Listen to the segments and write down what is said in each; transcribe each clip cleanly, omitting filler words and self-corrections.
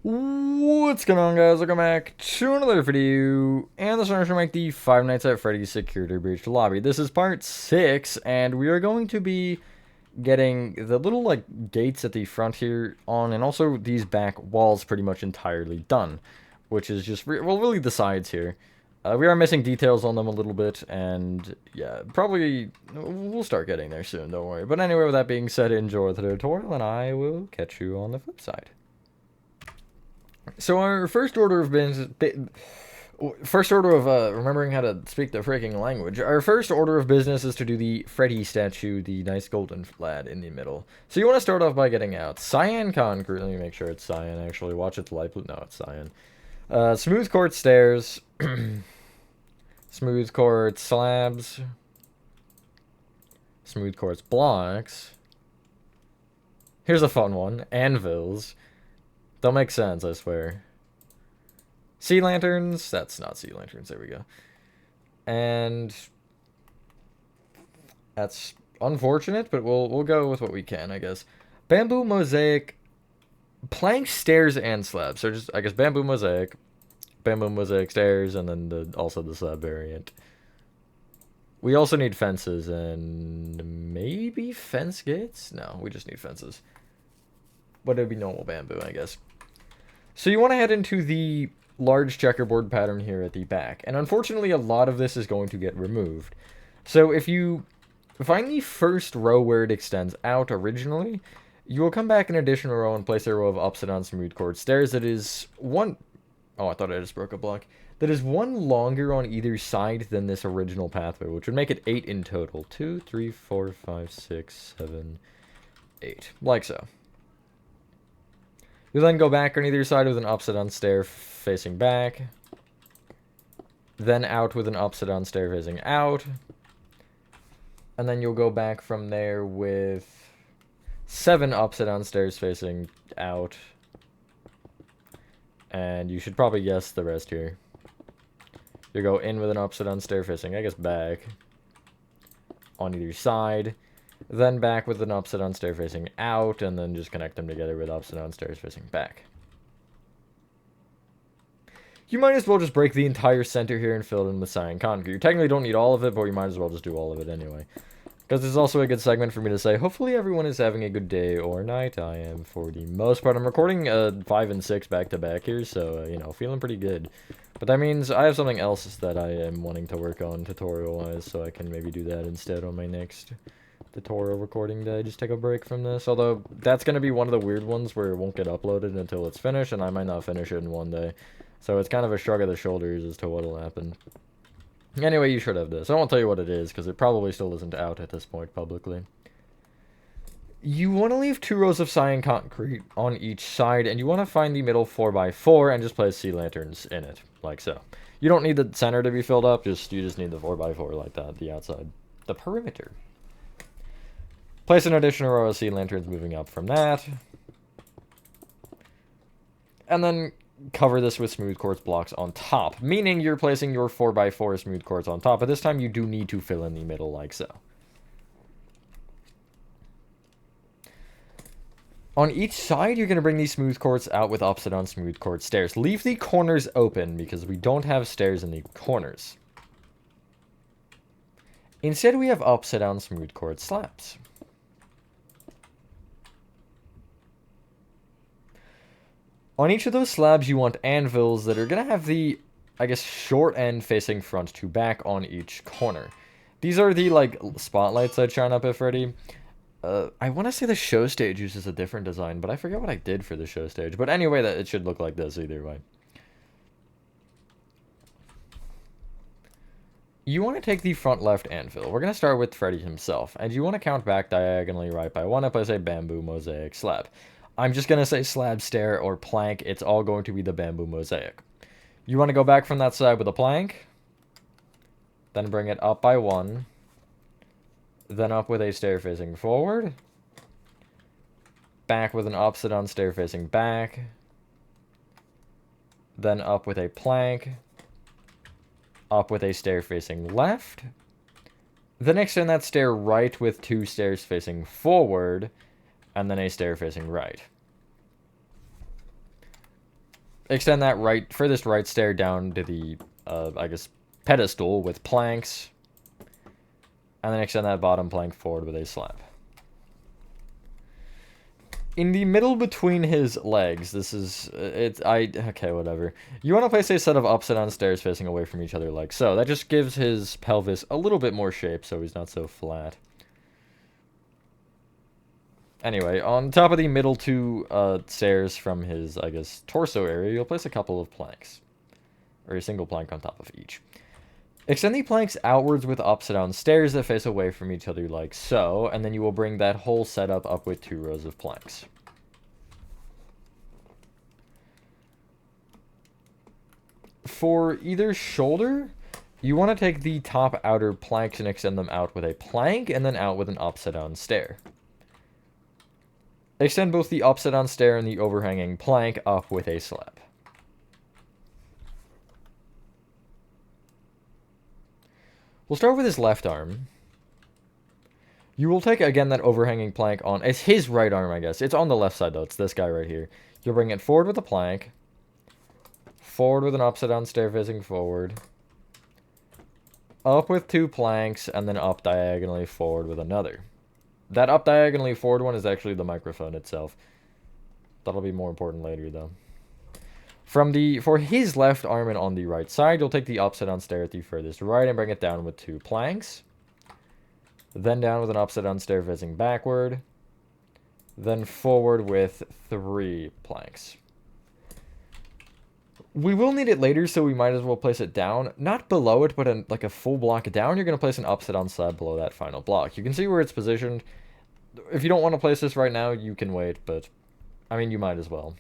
What's going on, guys? Welcome back to another video, and this is to make the Five Nights at Freddy's Security Breach lobby. This is part 6, and we are going to be getting the little, gates at the front here on, and also these back walls pretty much entirely done, which is just, really the sides here. We are missing details on them a little bit, and yeah, probably we'll start getting there soon, don't worry. But anyway, with that being said, enjoy the tutorial, and I will catch you on the flip side. So our first order of business, remembering how to speak the freaking language. Our first order of business is to do the Freddy statue, the nice golden lad in the middle. So you want to start off by getting out cyan concrete. Let me make sure it's cyan. Actually, watch its light blue. No, it's cyan. Smooth quartz stairs, smooth quartz slabs, smooth quartz blocks. Here's a fun one: anvils. They'll make sense, I swear. Sea lanterns. That's not sea lanterns. There we go. And that's unfortunate, but we'll go with what we can, I guess. Bamboo mosaic, plank stairs and slabs. So just, I guess, bamboo mosaic stairs, and then also the slab variant. We also need fences and maybe fence gates. No, we just need fences. But it'd be normal bamboo, I guess. So you want to head into the large checkerboard pattern here at the back. And unfortunately, a lot of this is going to get removed. So if you find the first row where it extends out originally, you will come back an additional row and place a row of upside down smooth quartz stairs that is one... Oh, I thought I just broke a block. That is one longer on either side than this original pathway, which would make it 8 in total. 2, 3, 4, 5, 6, 7, 8. Like so. You then go back on either side with an upside down stair facing back. Then out with an upside down stair facing out. And then you'll go back from there with 7 upside down stairs facing out. And you should probably guess the rest here. You go in with an upside down stair facing, I guess, back. On either side. Then back with an upside down stair facing out, and then just connect them together with upside down stairs facing back. You might as well just break the entire center here and fill it in with cyan concrete. You technically don't need all of it, but you might as well just do all of it anyway. Because it's also a good segment for me to say, hopefully everyone is having a good day or night. I am, for the most part. I'm recording 5 and 6 back to back here, so, you know, feeling pretty good. But that means I have something else that I am wanting to work on tutorial-wise, so I can maybe do that instead on my next tutorial recording day. Just take a break from this. Although, that's going to be one of the weird ones where it won't get uploaded until it's finished, and I might not finish it in one day. So it's kind of a shrug of the shoulders as to what'll happen. Anyway, you should have this. I won't tell you what it is, because it probably still isn't out at this point publicly. You want to leave 2 rows of cyan concrete on each side, and you want to find the middle 4x4 and just place sea lanterns in it, like so. You don't need the center to be filled up, you just need the 4x4 like that, the outside. The perimeter. Place an additional row of sea lanterns moving up from that. And then cover this with smooth quartz blocks on top, meaning you're placing your 4x4 smooth quartz on top, but this time you do need to fill in the middle like so. On each side, you're going to bring these smooth quartz out with upside down smooth quartz stairs. Leave the corners open because we don't have stairs in the corners. Instead, we have upside down smooth quartz slabs. On each of those slabs, you want anvils that are going to have the, I guess, short end facing front to back on each corner. These are the, spotlights that shine up at Freddy. I want to say the show stage uses a different design, but I forget what I did for the show stage. But anyway, that it should look like this either way. You want to take the front left anvil. We're going to start with Freddy himself, and you want to count back diagonally right by 1 and place a bamboo mosaic slab. I'm just going to say slab, stair, or plank. It's all going to be the bamboo mosaic. You want to go back from that side with a plank. Then bring it up by 1. Then up with a stair facing forward. Back with an upside down stair facing back. Then up with a plank. Up with a stair facing left. Then extend that stair right with 2 stairs facing forward. And then a stair facing right. Extend that furthest right stair down to the, I guess, pedestal with planks. And then extend that bottom plank forward with a slab. In the middle between his legs, this is, okay, whatever. You want to place a set of upside down stairs facing away from each other like so. That just gives his pelvis a little bit more shape so he's not so flat. Anyway, on top of the middle two stairs from his, I guess, torso area, you'll place a couple of planks. Or a single plank on top of each. Extend the planks outwards with upside down stairs that face away from each other like so, and then you will bring that whole setup up with 2 rows of planks. For either shoulder, you want to take the top outer planks and extend them out with a plank, and then out with an upside down stair. Extend both the upside down stair and the overhanging plank up with a slab. We'll start with his left arm. You will take, again, that overhanging plank on... It's his right arm, I guess. It's on the left side, though. It's this guy right here. You'll bring it forward with a plank. Forward with an upside-down stair facing forward. Up with 2 planks, and then up diagonally forward with another. That up diagonally forward one is actually the microphone itself. That'll be more important later, though. For his left arm and on the right side, you'll take the upside down stair at the furthest right and bring it down with 2 planks. Then down with an upside down stair facing backward. Then forward with 3 planks. We will need it later, so we might as well place it down. Not below it, but like a full block down. You're going to place an upside down slab below that final block. You can see where it's positioned. If you don't want to place this right now, you can wait, but I mean, you might as well.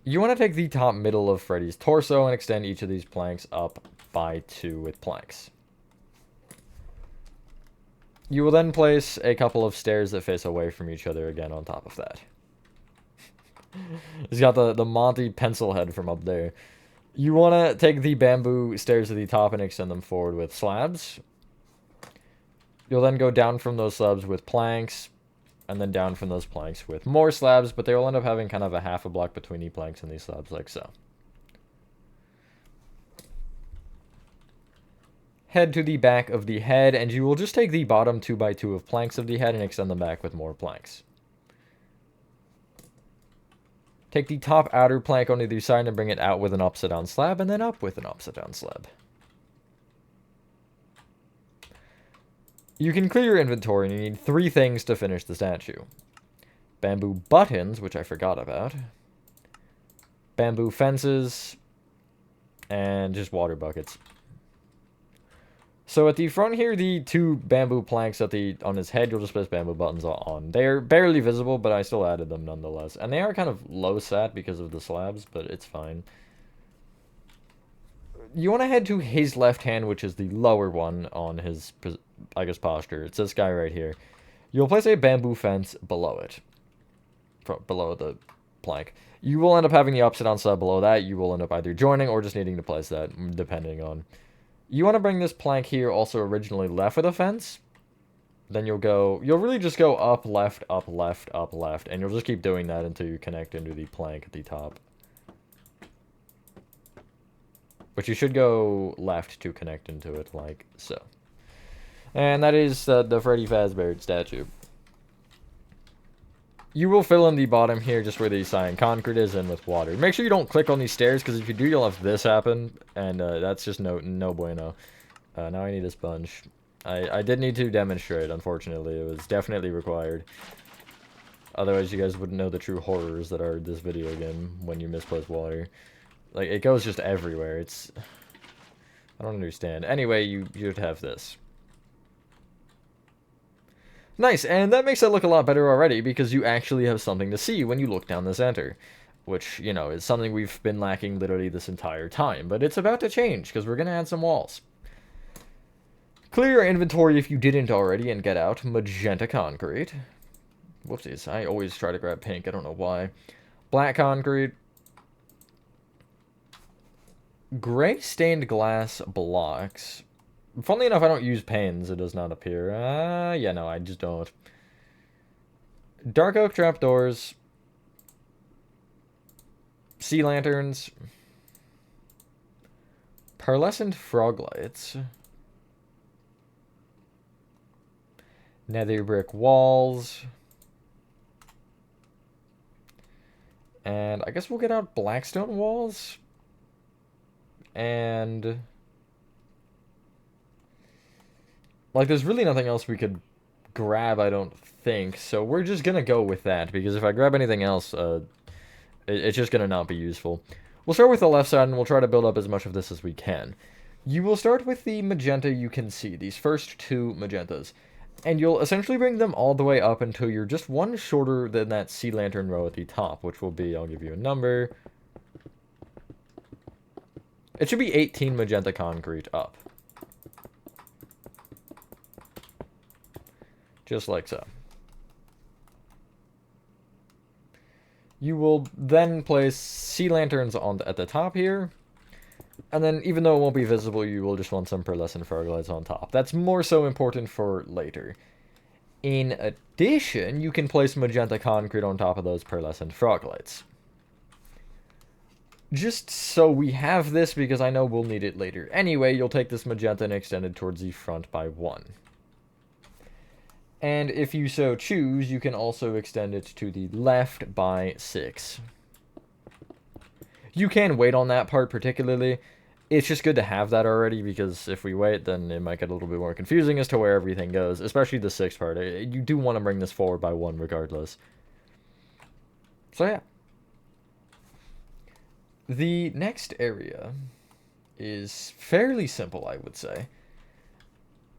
You want to take the top middle of Freddy's torso and extend each of these planks up by 2 with planks. You will then place a couple of stairs that face away from each other again on top of that. He's got the Monty pencil head from up there. You want to take the bamboo stairs to the top and extend them forward with slabs. You'll then go down from those slabs with planks, and then down from those planks with more slabs, but they will end up having kind of a half a block between the planks and these slabs, like so. Head to the back of the head, and you will just take the bottom 2x2 of planks of the head and extend them back with more planks. Take the top outer plank on either side and bring it out with an upside down slab, and then up with an upside down slab. You can clear your inventory, and you need 3 things to finish the statue. Bamboo buttons, which I forgot about. Bamboo fences. And just water buckets. So at the front here, the 2 bamboo planks on his head, you'll just place bamboo buttons on. They're barely visible, but I still added them nonetheless. And they are kind of low sat because of the slabs, but it's fine. You want to head to his left hand, which is the lower one on his, I guess, posture. It's this guy right here. You'll place a bamboo fence below it. Below the plank. You will end up having the upside down slab below that. You will end up either joining or just needing to place that, depending on... You want to bring this plank here also originally left with a fence. Then you'll really just go up, left, up, left, up, left. And you'll just keep doing that until you connect into the plank at the top. But you should go left to connect into it, like so. And that is the Freddy Fazbear statue. You will fill in the bottom here, just where the cyan concrete is, and with water. Make sure you don't click on these stairs, because if you do, you'll have this happen. And that's just no bueno. Now I need a sponge. I did need to demonstrate, unfortunately. It was definitely required. Otherwise, you guys wouldn't know the true horrors that are this video game when you misplace water. Like, it goes just everywhere. It's... I don't understand. Anyway, you'd have this. Nice, and that makes it look a lot better already, because you actually have something to see when you look down the center. Which, you know, is something we've been lacking literally this entire time. But it's about to change, because we're going to add some walls. Clear your inventory if you didn't already, and get out magenta concrete. Whoopsies, I always try to grab pink, I don't know why. Black concrete. Gray stained glass blocks. Funnily enough, I don't use panes. It does not appear. Yeah, no, I just don't. Dark oak trapdoors. sea lanterns, pearlescent frog lights, nether brick walls, and I guess we'll get out blackstone walls, and like there's really nothing else we could grab, I don't think, so we're just gonna go with that, because if I grab anything else, it's just gonna not be useful. We'll start with the left side, and we'll try to build up as much of this as we can. You will start with the magenta you can see, these first two magentas, and you'll essentially bring them all the way up until you're just one shorter than that sea lantern row at the top, which will be, I'll give you a number. It should be 18 magenta concrete up. Just like so. You will then place sea lanterns at the top here. And then, even though it won't be visible, you will just want some pearlescent frog lights on top. That's more so important for later. In addition, you can place magenta concrete on top of those pearlescent frog lights. Just so we have this, because I know we'll need it later. Anyway, you'll take this magenta and extend it towards the front by 1. And if you so choose, you can also extend it to the left by 6. You can wait on that part particularly. It's just good to have that already, because if we wait, then it might get a little bit more confusing as to where everything goes, especially the 6th part. You do want to bring this forward by 1 regardless. So yeah. The next area is fairly simple, I would say.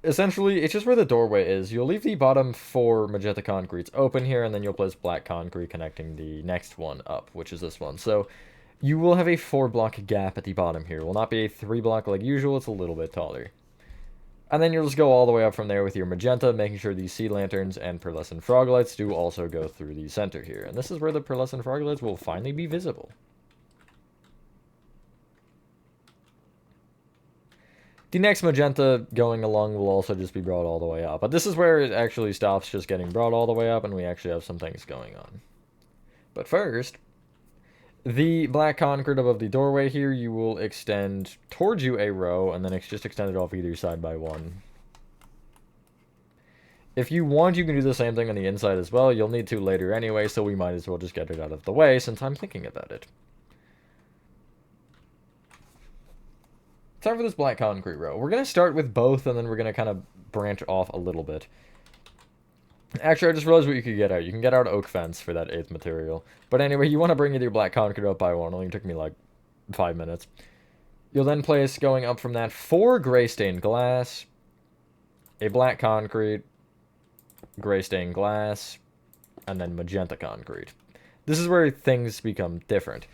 Essentially, it's just where the doorway is. You'll leave the bottom 4 magenta concretes open here, and then you'll place black concrete connecting the next one up, which is this one. So you will have a 4-block gap at the bottom here. It will not be a 3-block like usual, it's a little bit taller. And then you'll just go all the way up from there with your magenta, making sure these sea lanterns and pearlescent frog lights do also go through the center here. And this is where the pearlescent frog lights will finally be visible. The next magenta going along will also just be brought all the way up. But this is where it actually stops just getting brought all the way up, and we actually have some things going on. But first, the black concrete above the doorway here, you will extend towards you a row, and then just extend it off either side by 1. If you want, you can do the same thing on the inside as well. You'll need to later anyway, so we might as well just get it out of the way since I'm thinking about it. Time for this black concrete row. We're going to start with both, and then we're going to kind of branch off a little bit. Actually, I just realized what you could get out. You can get out oak fence for that 8th material. But anyway, you want to bring your black concrete up by 1. It only took me like 5 minutes. You'll then place, going up from that, 4 gray stained glass, a black concrete, gray stained glass, and then magenta concrete. This is where things become different.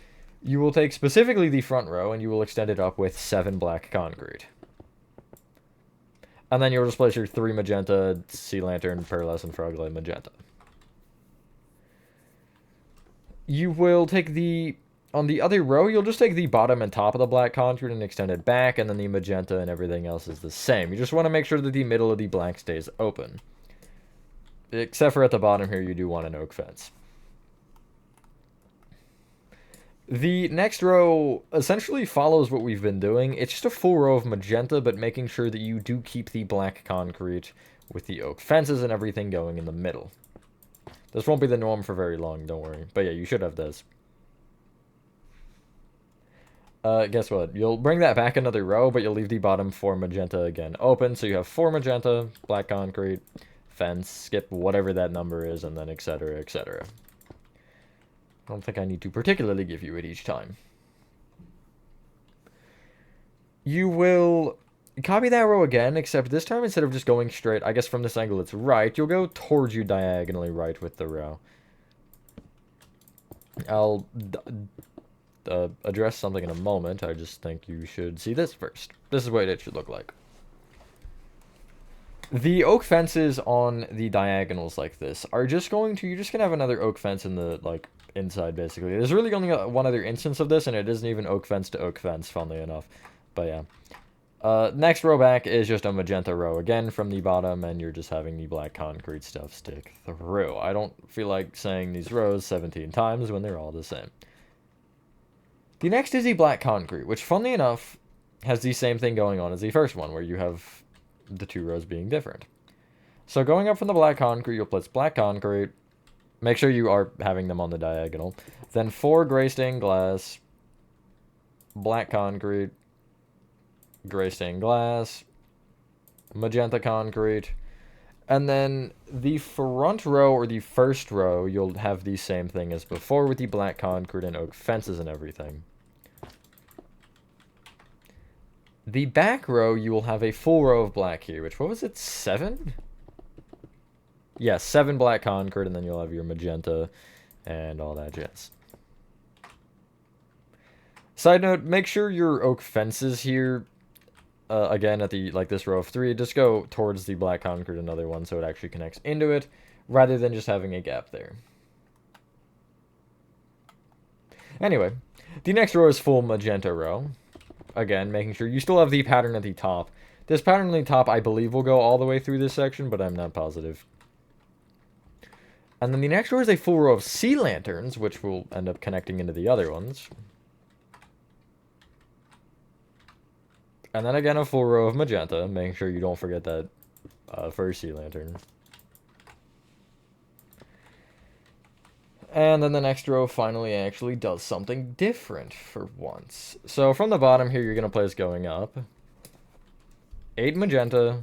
You will take specifically the front row, and you will extend it up with 7 black concrete. And then you'll just place your 3 magenta, sea lantern, pearlescent frog light, magenta. You will take on the other row, you'll just take the bottom and top of the black concrete and extend it back, and then the magenta and everything else is the same. You just want to make sure that the middle of the black stays open. Except for at the bottom here, you do want an oak fence. The next row essentially follows what we've been doing. It's just a full row of magenta, but making sure that you do keep the black concrete with the oak fences and everything going in the middle. This won't be the norm for very long, don't worry. But yeah, you should have this. Guess what? You'll bring that back another row, but you'll leave the bottom 4 magenta again open. So you have 4 magenta, black concrete, fence, skip whatever that number is, and then etc, etc. I don't think I need to particularly give you it each time. You will copy that row again, except this time instead of just going straight, I guess from this angle it's right, you'll go towards you diagonally right with the row. I'll address something in a moment. I just think you should see this first. This is what it should look like. The oak fences on the diagonals like this are just you're just gonna have another oak fence in the, like, inside, basically. There's really only one other instance of this, and it isn't even oak fence to oak fence, funnily enough. But yeah. Next row back is just a magenta row again from the bottom, and you're just having the black concrete stuff stick through. I don't feel like saying these rows 17 times when they're all the same. The next is the black concrete, which, funnily enough, has the same thing going on as the first one, where you have the 2 rows being different. So going up from the black concrete, you'll place black concrete. Make sure you are having them on the diagonal. Then 4 gray stained glass, black concrete, gray stained glass, magenta concrete, and then the front row, or the first row, you'll have the same thing as before with the black concrete and oak fences and everything. The back row, you will have a full row of black here, which, what was it, 7? Yeah, 7 black concrete, and then you'll have your magenta and all that jazz. Side note, make sure your oak fences here, again, at the, like, this row of 3, just go towards the black concrete another one so it actually connects into it, rather than just having a gap there. Anyway, the next row is full magenta row. Again, making sure you still have the pattern at the top. This pattern at the top, I believe, will go all the way through this section, but I'm not positive. And then the next row is a full row of sea lanterns, which will end up connecting into the other ones. And then again, a full row of magenta, making sure you don't forget that first sea lantern. And then the next row finally actually does something different for once. So from the bottom here, you're going to place going up 8 magenta,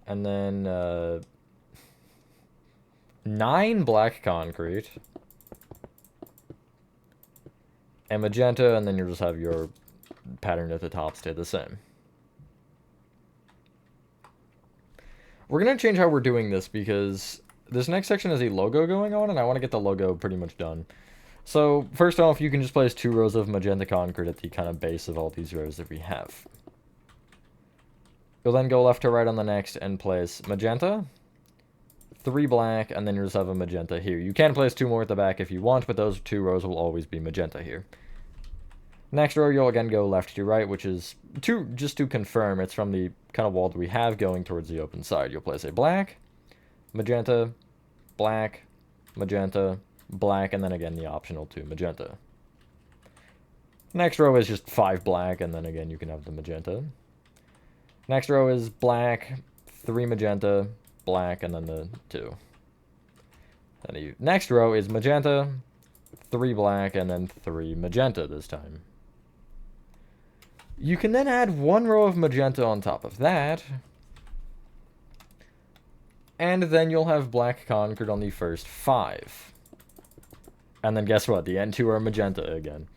and then 9 black concrete, and magenta, and then you'll just have your pattern at the top stay the same. We're going to change how we're doing this because this next section has a logo going on, and I want to get the logo pretty much done. So, first off, you can just place 2 rows of magenta concrete at the kind of base of all these rows that we have. You'll then go left to right on the next and place magenta, 3 black, and then you'll just have a magenta here. You can place 2 more at the back if you want, but those 2 rows will always be magenta here. Next row, you'll again go left to right, which is, just to confirm, it's from the kind of wall that we have going towards the open side. You'll place a black, magenta, black, magenta, black, and then again the optional 2 magenta. Next row is just 5 black, and then again you can have the magenta. Next row is black, 3 magenta, black, and then the 2. Then the next row is magenta, 3 black, and then 3 magenta this time. You can then add 1 row of magenta on top of that. And then you'll have black concrete on the first 5. And then guess what? The end 2 are magenta again.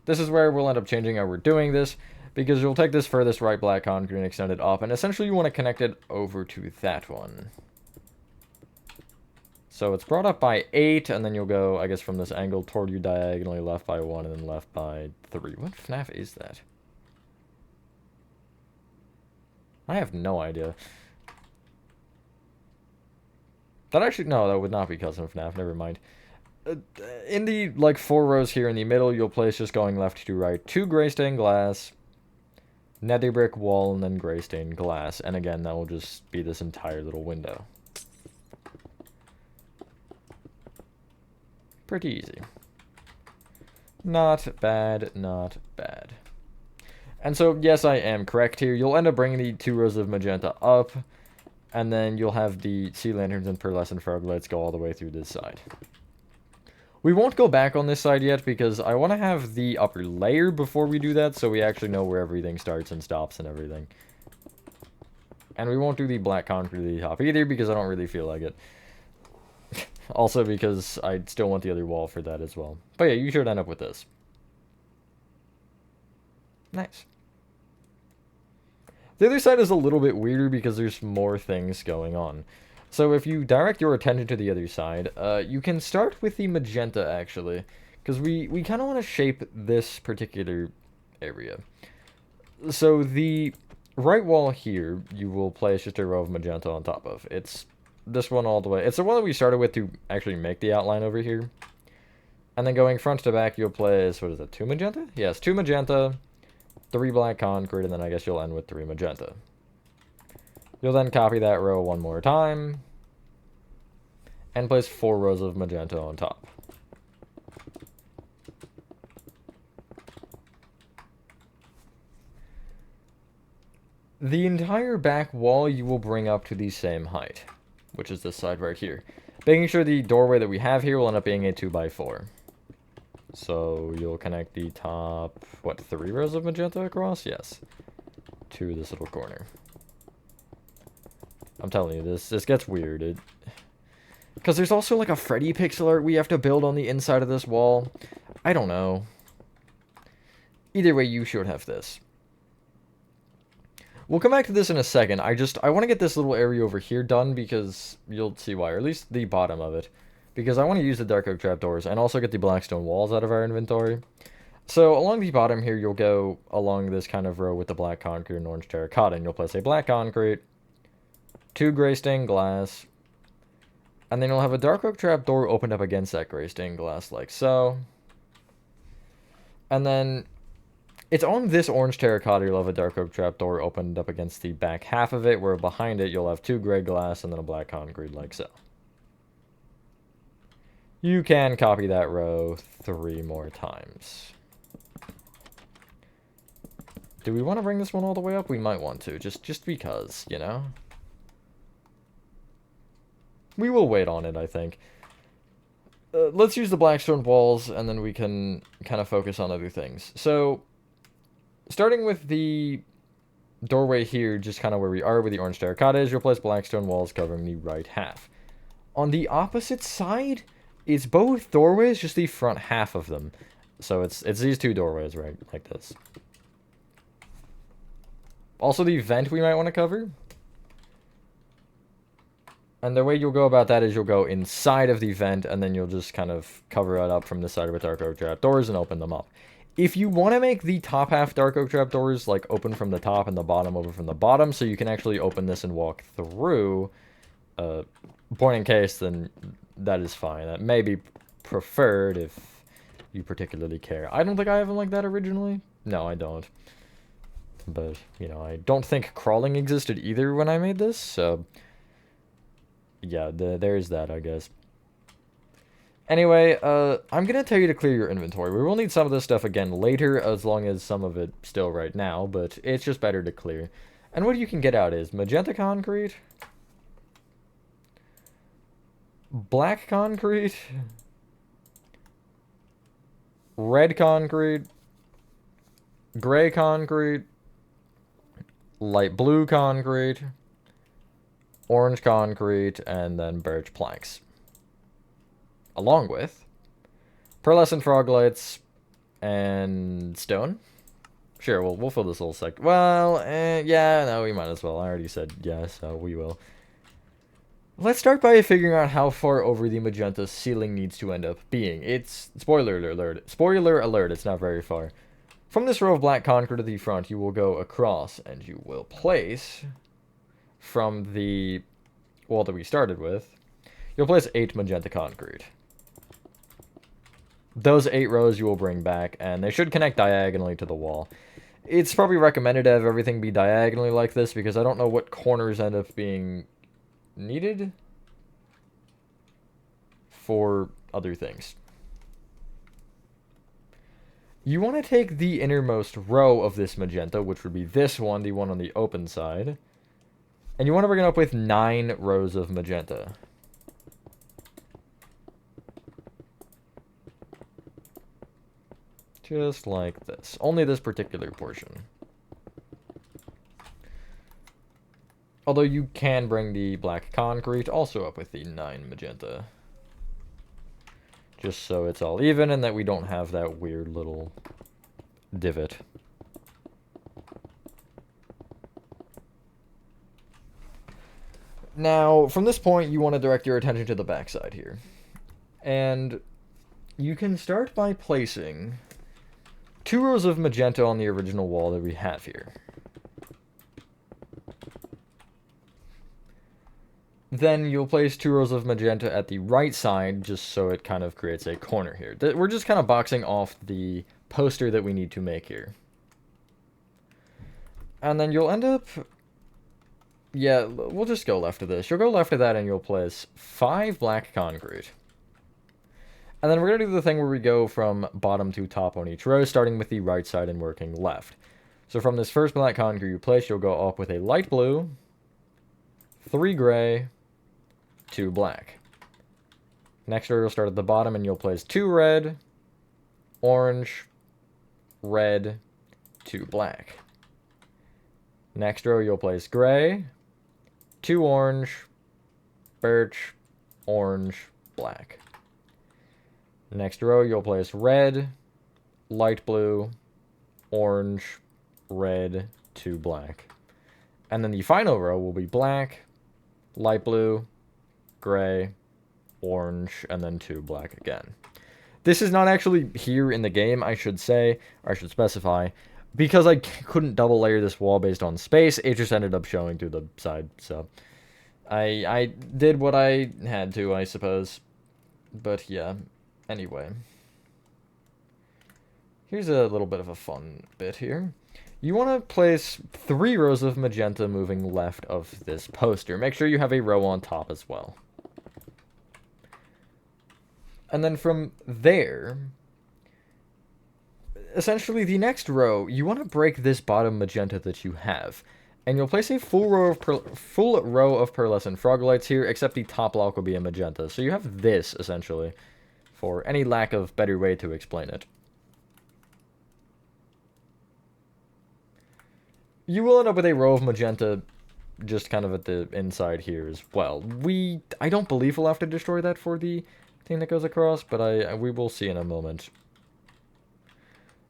This is where we'll end up changing how we're doing this, because you'll take this furthest right black concrete and extend it up, and essentially you want to connect it over to that one. So it's brought up by 8, and then you'll go, I guess, from this angle toward you diagonally, left by 1, and then left by 3. What FNAF is that? I have no idea. That actually, no, that would not be custom FNAF, never mind. In the, like, 4 rows here in the middle, you'll place, just going left to right, 2 gray stained glass, nether brick wall, and then gray stained glass. And again, that will just be this entire little window. Pretty easy. Not bad, not bad. And so, yes, I am correct here. You'll end up bringing the 2 rows of magenta up, and then you'll have the sea lanterns and pearlescent frog lights go all the way through this side. We won't go back on this side yet because I want to have the upper layer before we do that, so we actually know where everything starts and stops and everything. And we won't do the black concrete at the top either because I don't really feel like it. Also because I still want the other wall for that as well. But yeah, you should end up with this. Nice. The other side is a little bit weirder because there's more things going on. So if you direct your attention to the other side, you can start with the magenta, actually. Because we kind of want to shape this particular area. So the right wall here, you will place just a row of magenta on top of. It's this one all the way. It's the one that we started with to actually make the outline over here. And then going front to back, you'll place, what is that, 2 magenta? Yes, 2 magenta, 3 black concrete, and then I guess you'll end with 3 magenta. You'll then copy that row 1 more time, and place 4 rows of magenta on top. the entire back wall you will bring up to the same height, which is this side right here. Making sure the doorway that we have here will end up being a 2x4. So you'll connect the top, what, 3 rows of magenta across? Yes. To this little corner. I'm telling you, this gets weird. Because there's also like a Freddy pixel art we have to build on the inside of this wall. I don't know. Either way, you should have this. We'll come back to this in a second. I want to get this little area over here done because you'll see why, or at least the bottom of it. Because I want to use the dark oak trapdoors and also get the black stone walls out of our inventory. So along the bottom here, you'll go along this kind of row with the black concrete and orange terracotta, and you'll place a black concrete, 2 gray stained glass, and then you'll have a dark oak trapdoor opened up against that gray stained glass like so. And then it's on this orange terracotta, you'll have a dark oak trapdoor opened up against the back half of it, where behind it you'll have 2 gray glass and then a black concrete like so. You can copy that row 3 more times. Do we want to bring this one all the way up? We might want to, just because, you know? We will wait on it, I think. Let's use the blackstone walls, and then we can kind of focus on other things. So, starting with the doorway here, just kind of where we are with the orange terracotta is, you'll place blackstone walls covering the right half. On the opposite side, it's both doorways, just the front half of them. So it's these 2 doorways, right? Like this. Also, the vent we might want to cover. And the way you'll go about that is you'll go inside of the vent, and then you'll just kind of cover it up from the side with dark oak trapdoors and open them up. If you want to make the top half dark oak trapdoors, like open from the top and the bottom open from the bottom, so you can actually open this and walk through, point in case, then that is fine. That may be preferred if you particularly care. I don't think I have them like that originally. No, I don't. But, you know, I don't think crawling existed either when I made this, so yeah, there's that, I guess. Anyway, I'm going to tell you to clear your inventory. We will need some of this stuff again later, as long as some of it still right now, but it's just better to clear. And what you can get out is magenta concrete, black concrete, red concrete, gray concrete, light blue concrete, orange concrete, and then birch planks. Along with pearlescent frog lights and stone. Sure, we'll fill this little sec. Well, yeah, no, we might as well. I already said yes, so we will. Let's start by figuring out how far over the magenta ceiling needs to end up being. It's, spoiler alert, it's not very far. From this row of black concrete to the front, you will go across, and you will place, from the wall that we started with, you'll place 8 magenta concrete. Those 8 rows you will bring back, and they should connect diagonally to the wall. It's probably recommended to have everything be diagonally like this, because I don't know what corners end up being needed for other things. You want to take the innermost row of this magenta, which would be this one, the one on the open side, and you want to bring it up with 9 rows of magenta. Just like this. Only this particular portion. Although you can bring the black concrete also up with the 9 magenta. Just so it's all even and that we don't have that weird little divot. Now, from this point, you want to direct your attention to the backside here. And you can start by placing 2 rows of magenta on the original wall that we have here. Then you'll place 2 rows of magenta at the right side, just so it kind of creates a corner here. We're just kind of boxing off the poster that we need to make here. And then you'll end up... Yeah, we'll just go left of this. You'll go left of that and you'll place 5 black concrete. And then we're going to do the thing where we go from bottom to top on each row, starting with the right side and working left. So from this first black concrete you place, you'll go up with a light blue, 3 gray, 2 black. Next row you'll start at the bottom and you'll place 2 red, orange, red, 2 black. Next row you'll place gray, 2 orange, birch, orange, black. Next row you'll place red, light blue, orange, red, 2 black. And then the final row will be black, light blue, gray, orange, and then 2 black again. This is not actually here in the game, I should say, or I should specify, because I couldn't double layer this wall based on space. It just ended up showing through the side, so I did what I had to, I suppose. But yeah, anyway. Here's a little bit of a fun bit here. You want to place 3 rows of magenta moving left of this poster. Make sure you have a row on top as well. And then from there, essentially the next row, you want to break this bottom magenta that you have. And you'll place a full row of pearlescent frog lights here, except the top block will be a magenta. So you have this, essentially, for any lack of better way to explain it. You will end up with a row of magenta just kind of at the inside here as well. I don't believe we'll have to destroy that for the thing that goes across, but we will see in a moment.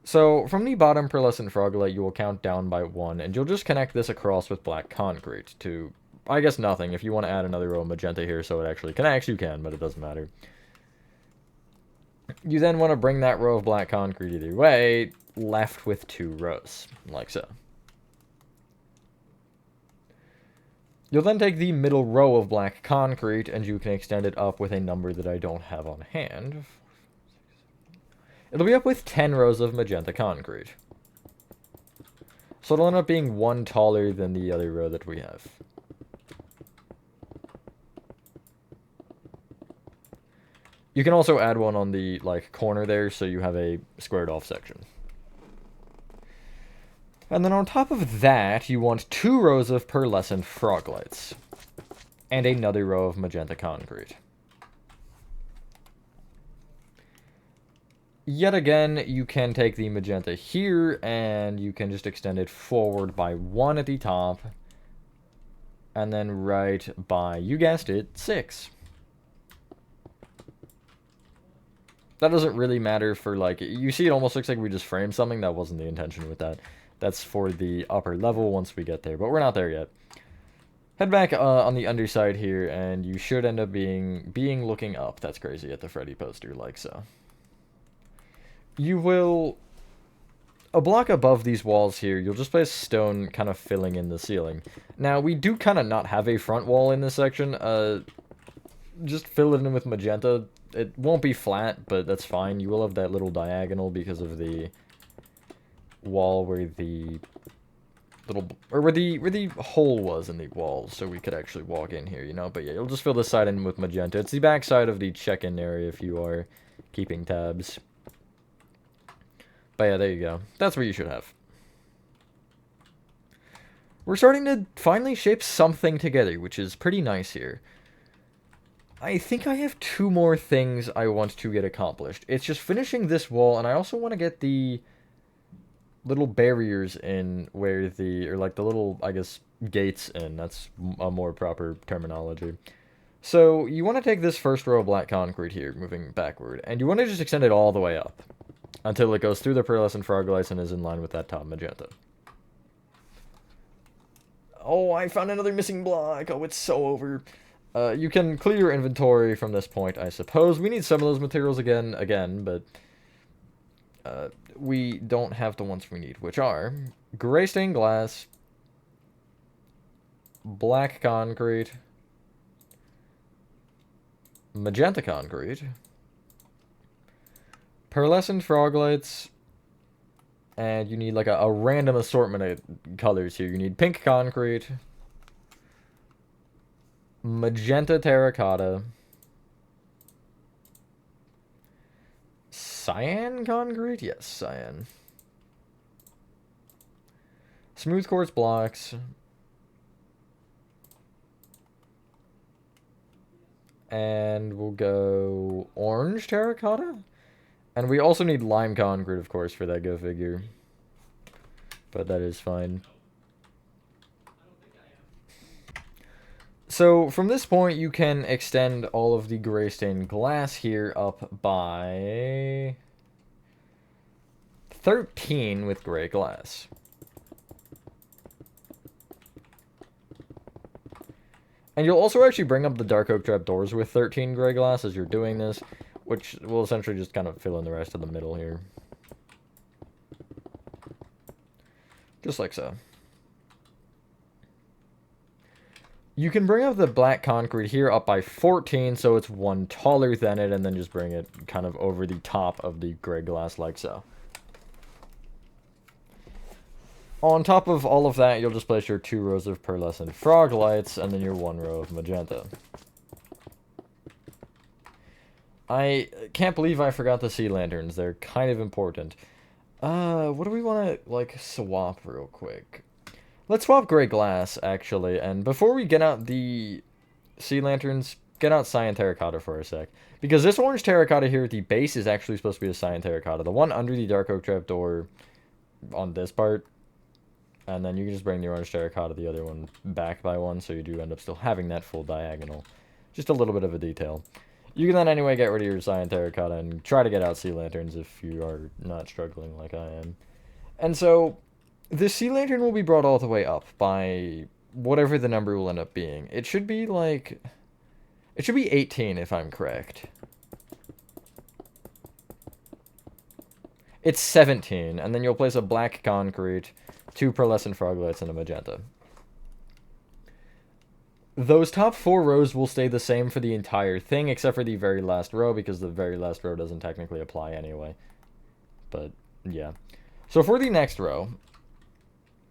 So, from the bottom pearlescent frog light, you will count down by 1, and you'll just connect this across with black concrete to, I guess, nothing. If you want to add another row of magenta here so it actually connects, you can, but it doesn't matter. You then want to bring that row of black concrete either way, left with 2 rows, like so. You'll then take the middle row of black concrete, and you can extend it up with a number that I don't have on hand. It'll be up with 10 rows of magenta concrete. So it'll end up being 1 taller than the other row that we have. You can also add one on the corner there, so you have a squared off section. And then on top of that, you want 2 rows of pearlescent frog lights. And another row of magenta concrete. Yet again, you can take the magenta here, and you can just extend it forward by 1 at the top. And then right by, you guessed it, 6. That doesn't really matter for, you see it almost looks like we just framed something. That wasn't the intention with that. That's for the upper level once we get there, but we're not there yet. Head back on the underside here, and you should end up being looking up. That's crazy, at the Freddy poster, like so. You will, a block above these walls here, you'll just place stone kind of filling in the ceiling. Now, we do kind of not have a front wall in this section. Just fill it in with magenta. It won't be flat, but that's fine. You will have that little diagonal because of the wall where the where the hole was in the wall, so we could actually walk in here, you know. But yeah, you'll just fill this side in with magenta. It's the back side of the check-in area if you are keeping tabs. But yeah, there you go. That's what you should have. We're starting to finally shape something together, which is pretty nice here. I think I have 2 more things I want to get accomplished. It's just finishing this wall, and I also want to get the little barriers in where the little, I guess, gates in. That's a more proper terminology. So you want to take this first row of black concrete here, moving backward, and you want to just extend it all the way up until it goes through the pearlescent frog lights and is in line with that top magenta. Oh, I found another missing block. Oh, it's so over. You can clear your inventory from this point, I suppose. We need some of those materials again, but we don't have the ones we need, which are gray stained glass, black concrete, magenta concrete, pearlescent frog lights, and you need a random assortment of colors here. You need pink concrete, magenta terracotta, cyan concrete? Yes, cyan. Smooth quartz blocks. And we'll go orange terracotta. And we also need lime concrete, of course, for that, go figure. But that is fine. So from this point, you can extend all of the gray stained glass here up by 13 with gray glass. And you'll also actually bring up the dark oak trapdoors with 13 gray glass as you're doing this, which will essentially just kind of fill in the rest of the middle here. Just like so. You can bring up the black concrete here up by 14, so it's one taller than it, and then just bring it kind of over the top of the gray glass like so. On top of all of that, you'll just place your 2 rows of pearlescent frog lights, and then your 1 row of magenta. I can't believe I forgot the sea lanterns. They're kind of important. What do we want to, like, swap real quick? Let's swap gray glass, actually, and before we get out the sea lanterns, get out cyan terracotta for a sec. Because this orange terracotta here at the base is actually supposed to be a cyan terracotta. The one under the dark oak trapdoor on this part, and then you can just bring the orange terracotta, the other one, back by 1, so you do end up still having that full diagonal. Just a little bit of a detail. You can then anyway get rid of your cyan terracotta and try to get out sea lanterns if you are not struggling like I am. And so, this sea lantern will be brought all the way up by whatever the number will end up being. It should be like... It should be 18 if I'm correct. It's 17, and then you'll place a black concrete, 2 pearlescent frog lights, and a magenta. Those top 4 rows will stay the same for the entire thing, except for the very last row, because the very last row doesn't technically apply anyway. But, yeah. So for the next row,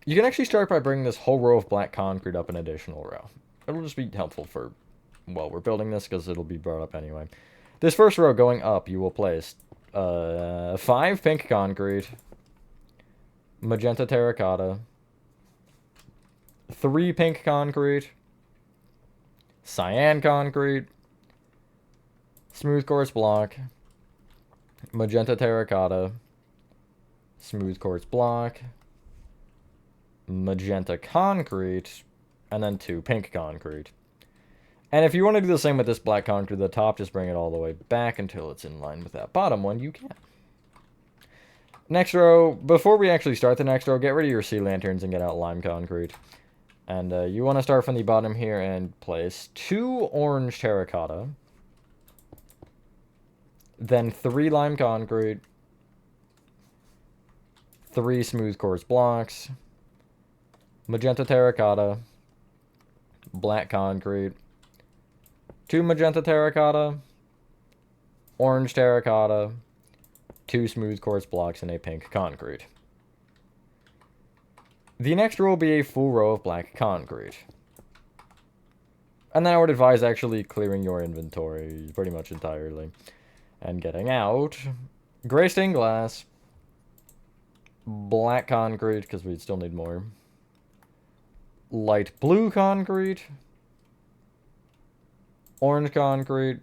you can actually start by bringing this whole row of black concrete up an additional row. It'll just be helpful for while we're building this, because it'll be brought up anyway. This first row going up, you will place 5 pink concrete, magenta terracotta, 3 pink concrete, cyan concrete, smooth quartz block, magenta terracotta, smooth quartz block, magenta concrete, and then 2 pink concrete. And if you want to do the same with this black concrete at the top, just bring it all the way back until it's in line with that bottom one, you can. Next row, before we actually start the next row, get rid of your sea lanterns and get out lime concrete. And you want to start from the bottom here and place 2 orange terracotta, then 3 lime concrete, 3 smooth quartz blocks, magenta terracotta, black concrete, 2 magenta terracotta, orange terracotta, 2 smooth quartz blocks, and a pink concrete. The next row will be a full row of black concrete. And then I would advise actually clearing your inventory pretty much entirely. And getting out gray stained glass, black concrete, because we still need more, light blue concrete, orange concrete,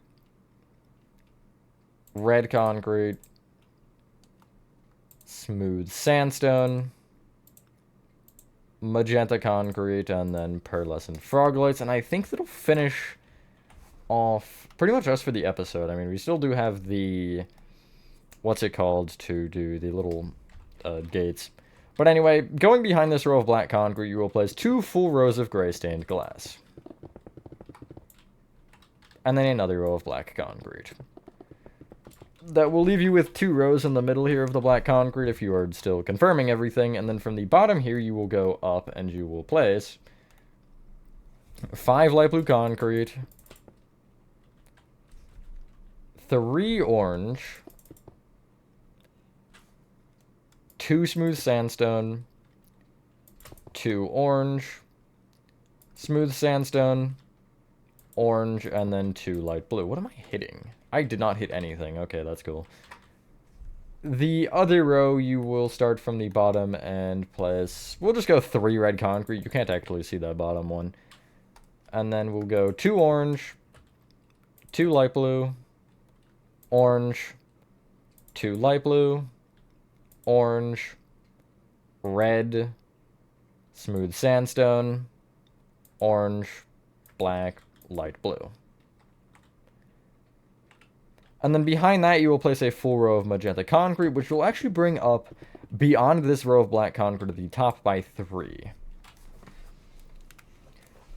red concrete, smooth sandstone, magenta concrete, and then pearlescent frog lights. And I think that'll finish off pretty much us for the episode. I mean, we still do have the, what's it called, to do the little gates. But anyway, going behind this row of black concrete, you will place 2 full rows of gray stained glass. And then another row of black concrete. That will leave you with 2 rows in the middle here of the black concrete if you are still confirming everything. And then from the bottom here, you will go up and you will place 5 light blue concrete, 3 orange, 2 smooth sandstone, 2 orange, smooth sandstone, orange, and then 2 light blue. What am I hitting? I did not hit anything. Okay, that's cool. The other row, you will start from the bottom and place... We'll just go 3 red concrete. You can't actually see that bottom one. And then we'll go 2 orange, 2 light blue, orange, 2 light blue, orange, red, smooth sandstone, orange, black, light blue. And then behind that, you will place a full row of magenta concrete, which will actually bring up beyond this row of black concrete at the top by 3.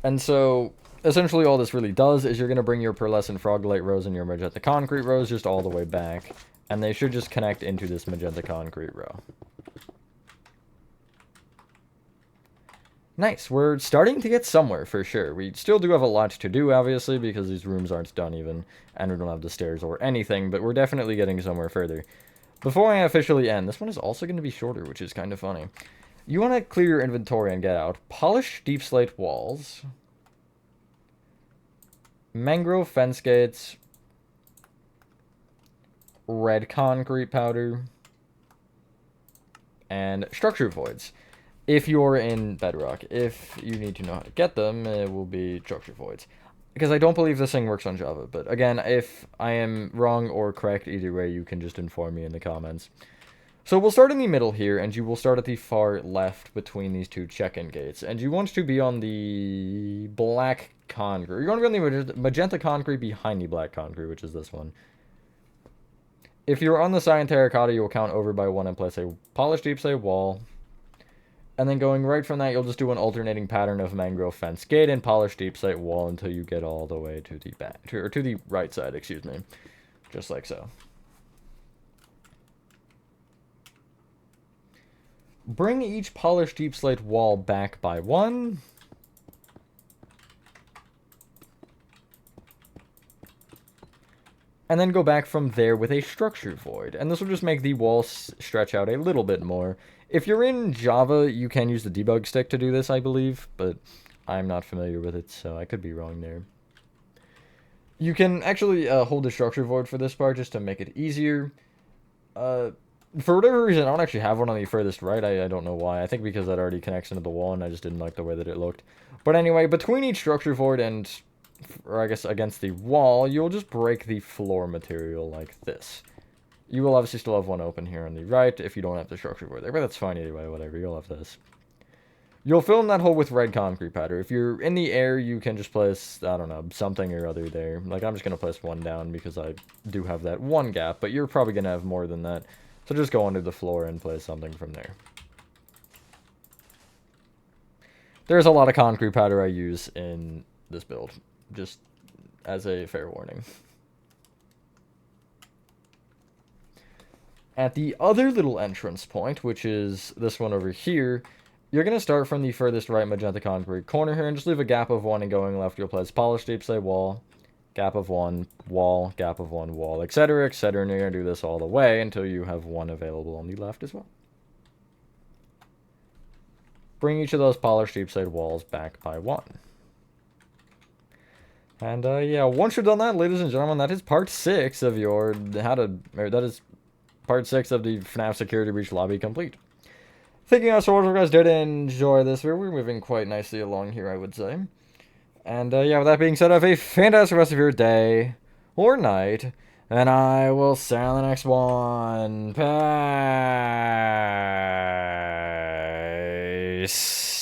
And so, essentially all this really does is you're going to bring your pearlescent frogolite rows and your magenta concrete rows just all the way back. And they should just connect into this magenta concrete row. Nice, we're starting to get somewhere for sure. We still do have a lot to do, obviously, because these rooms aren't done even, and we don't have the stairs or anything, but we're definitely getting somewhere further. Before I officially end, this one is also going to be shorter, which is kind of funny. You want to clear your inventory and get out. Polish deep slate walls. Mangrove fence gates. Red concrete powder. And structure voids. If you're in Bedrock. If you need to know how to get them, it will be structure voids. Because I don't believe this thing works on Java. But again, if I am wrong or correct either way, you can just inform me in the comments. So we'll start in the middle here, and you will start at the far left between these 2 check-in gates. And you want to be on the black concrete. You're going to be on the magenta concrete behind the black concrete, which is this one. If you're on the cyan terracotta, you'll count over by 1 and place a polished deep slate wall. And then going right from that, you'll just do an alternating pattern of mangrove fence gate and polished deep slate wall until you get all the way to the back, or to the right side, excuse me. Just like so. Bring each polished deep slate wall back by 1. And then go back from there with a structure void. And this will just make the wall stretch out a little bit more. If you're in Java, you can use the debug stick to do this, I believe. But I'm not familiar with it, so I could be wrong there. You can actually hold the structure void for this part just to make it easier. For whatever reason, I don't actually have one on the furthest right. I don't know why. I think because that already connects into the wall, and I just didn't like the way that it looked. But anyway, between each structure void and, or I guess against the wall, you'll just break the floor material like this. You will obviously still have one open here on the right if you don't have the structure void there, but that's fine anyway, whatever. You'll have this. You'll fill in that hole with red concrete powder. If you're in the air, you can just place, I don't know, something or other there. Like, I'm just going to place 1 down because I do have that 1 gap, but you're probably going to have more than that. So just go under the floor and place something from there. There's a lot of concrete powder I use in this build, just as a fair warning. At the other little entrance point, which is this one over here, you're going to start from the furthest right magenta concrete corner here and just leave a gap of 1, and going left you'll place polished deep slate wall, gap of 1, wall, gap of 1, wall, etc., etc., and you're going to do this all the way until you have 1 available on the left as well. Bring each of those polished deep slate walls back by 1. And yeah, once you're done that, ladies and gentlemen, that is part 6 of your that is part 6 of the FNAF Security Breach lobby complete. Thank you guys so much. You guys did enjoy this. We're moving quite nicely along here, I would say. And yeah, with that being said, have a fantastic rest of your day or night, and I will see you on the next one. Peace.